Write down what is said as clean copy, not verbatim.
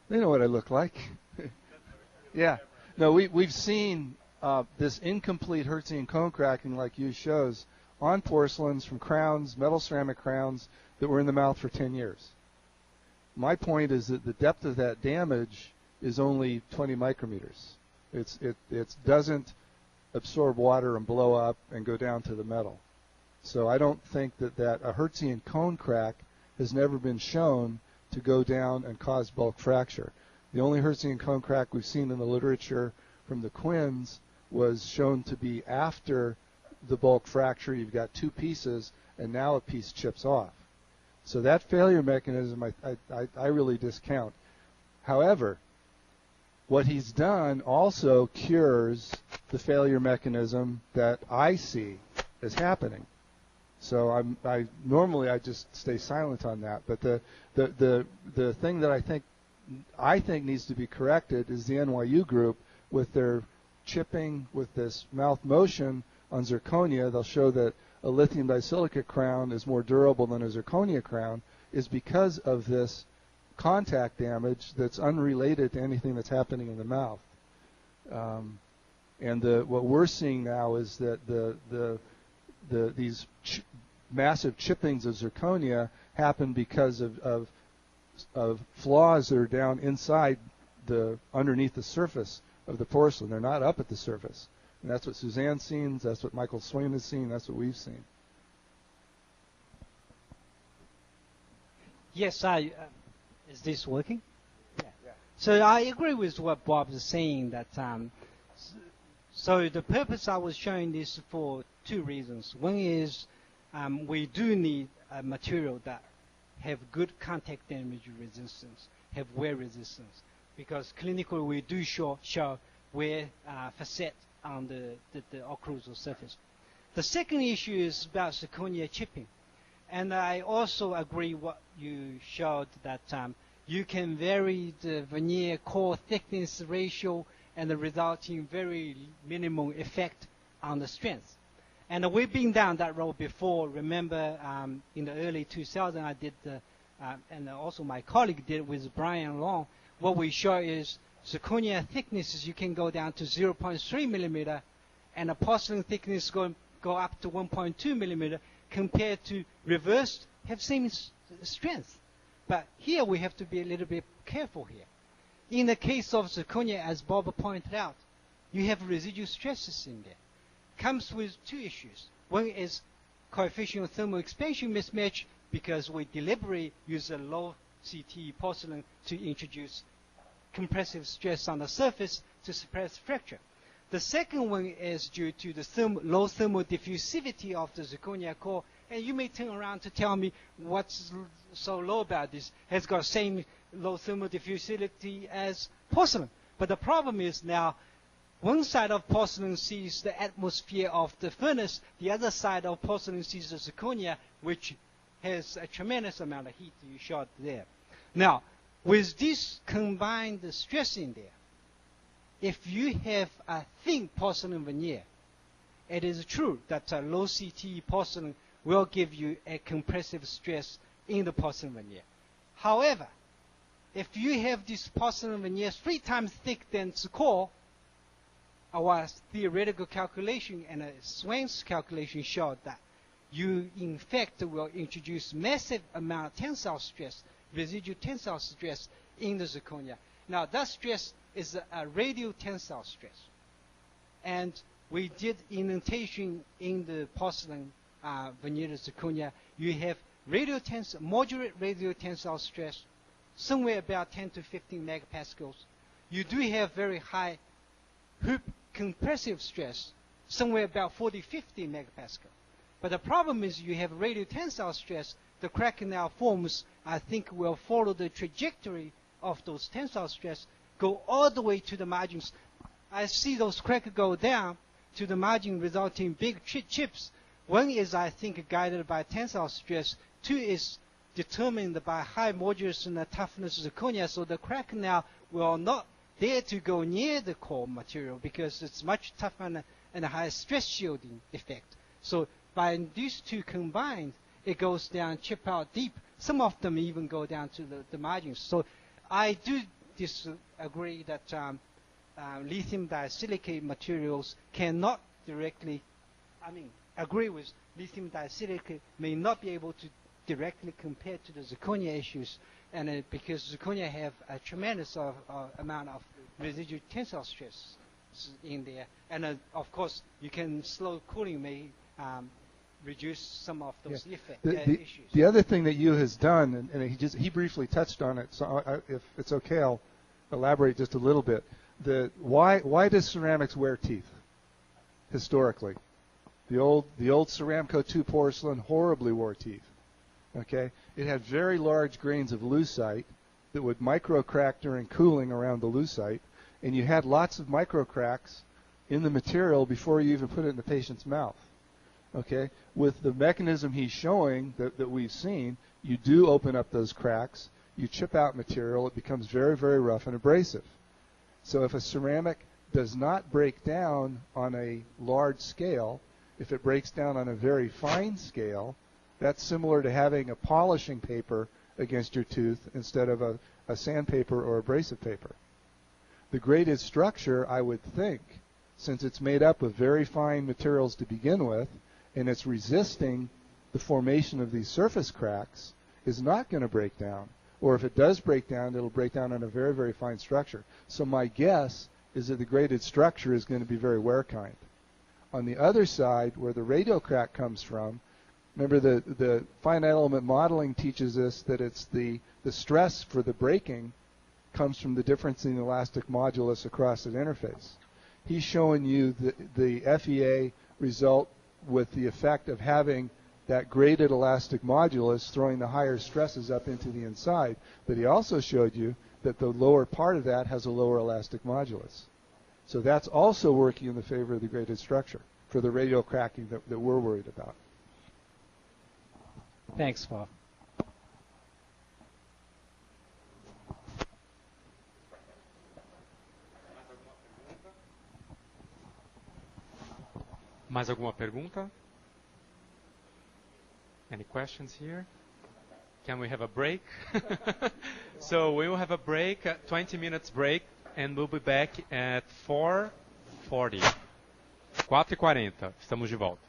They know what I look like. Yeah. No, we've seen this incomplete Hertzian cone cracking like you shows on porcelains from crowns, metal ceramic crowns that were in the mouth for 10 years. My point is that the depth of that damage is only 20 micrometers. It doesn't absorb water and blow up and go down to the metal. So I don't think that a Hertzian cone crack has never been shown to go down and cause bulk fracture. The only Hertzian cone crack we've seen in the literature from the Quinns was shown to be after the bulk fracture. You've got two pieces, and now a piece chips off. So that failure mechanism I really discount. However, what he's done also cures the failure mechanism that I see as happening. So normally I just stay silent on that. But the thing that I think needs to be corrected is the NYU group with their chipping with this mouth motion on zirconia. They'll show that a lithium disilicate crown is more durable than a zirconia crown is because of this contact damage that's unrelated to anything that's happening in the mouth. And what we're seeing now is that these massive chippings of zirconia happen because of flaws that are down inside underneath the surface of the porcelain. They're not up at the surface. And that's what Suzanne's seen, that's what Michael Swain has seen, that's what we've seen. Yes, is this working? Yeah. So I agree with what Bob is saying, that so the purpose I was showing this for two reasons. One is we do need a material that have good contact damage resistance, have wear resistance, because clinically we do show wear facet on the occlusal surface. The second issue is about zirconia chipping. And I also agree what you showed, that you can vary the veneer core thickness ratio and the resulting very minimal effect on the strength. And we've been down that road before. Remember, in the early 2000s, I did, and also my colleague did with Brian Long. What we show is zirconia thicknesses, you can go down to 0.3 millimeter, and the porcelain thickness go up to 1.2 millimeter, compared to reversed, have same strength. But here we have to be a little bit careful here. In the case of zirconia, as Bob pointed out, you have residual stresses in there. Comes with two issues. One is coefficient of thermal expansion mismatch, because we deliberately use a low CTE porcelain to introduce compressive stress on the surface to suppress fracture. The second one is due to the low thermal diffusivity of the zirconia core. And you may turn around to tell me what's so low about this. It's got same low thermal diffusivity as porcelain. But the problem is now, one side of porcelain sees the atmosphere of the furnace. The other side of porcelain sees the zirconia, which has a tremendous amount of heat you shot there. Now, with this combined stress in there, if you have a thin porcelain veneer, it is true that a low CTE porcelain will give you a compressive stress in the porcelain veneer. However, if you have this porcelain veneer 3 times thick than the core, our theoretical calculation and Swain's calculation showed that you in fact will introduce massive amount of tensile stress, residual tensile stress in the zirconia. Now that stress is a radial tensile stress. And we did indentation in the porcelain veneer zirconia. You have moderate radial tensile stress, somewhere about 10 to 15 megapascals. You do have very high hoop compressive stress, somewhere about 40, 50 megapascal. But the problem is you have radial tensile stress. The crack now forms, I think, will follow the trajectory of those tensile stress, go all the way to the margins. I see those cracks go down to the margin, resulting in big chips. One is, I think, guided by tensile stress. Two is determined by high modulus and toughness zirconia. So the crack now will not dare to go near the core material because it's much tougher and a high stress shielding effect. So by these two combined, it goes down, chip out deep. Some of them even go down to the margins. So I do disagree that lithium disilicate materials cannot directly, agree with lithium disilicate may not be able to directly compare to the zirconia issues, and because zirconia have a tremendous amount of residual tensile stress in there, and of course you can slow cooling may reduce some of those issues. The other thing that Yu has done, and he briefly touched on it, so if it's okay, I'll elaborate just a little bit. Why does ceramics wear teeth? Historically, the old Ceramco 2 porcelain horribly wore teeth. Okay, it had very large grains of lucite that would micro crack during cooling around the lucite, and you had lots of micro cracks in the material before you even put it in the patient's mouth. Okay, with the mechanism he's showing that we've seen, you do open up those cracks, you chip out material, it becomes very, very rough and abrasive. So if a ceramic does not break down on a large scale, if it breaks down on a very fine scale, that's similar to having a polishing paper against your tooth instead of a sandpaper or abrasive paper. The graded structure, I would think, since it's made up of very fine materials to begin with, and it's resisting the formation of these surface cracks, is not going to break down. Or if it does break down, it'll break down on a very, very fine structure. So my guess is that the graded structure is going to be very wear kind. On the other side, where the radial crack comes from, remember the finite element modeling teaches us that it's the stress for the breaking comes from the difference in the elastic modulus across an interface. He's showing you the FEA result with the effect of having that graded elastic modulus throwing the higher stresses up into the inside. But he also showed you that the lower part of that has a lower elastic modulus. So that's also working in the favor of the graded structure for the radial cracking that we're worried about. Thanks, Bob. Mais alguma pergunta? Any questions here? Can we have a break? So we will have a break, 20 minutes break, and we'll be back at 4:40. 4:40. Estamos de volta.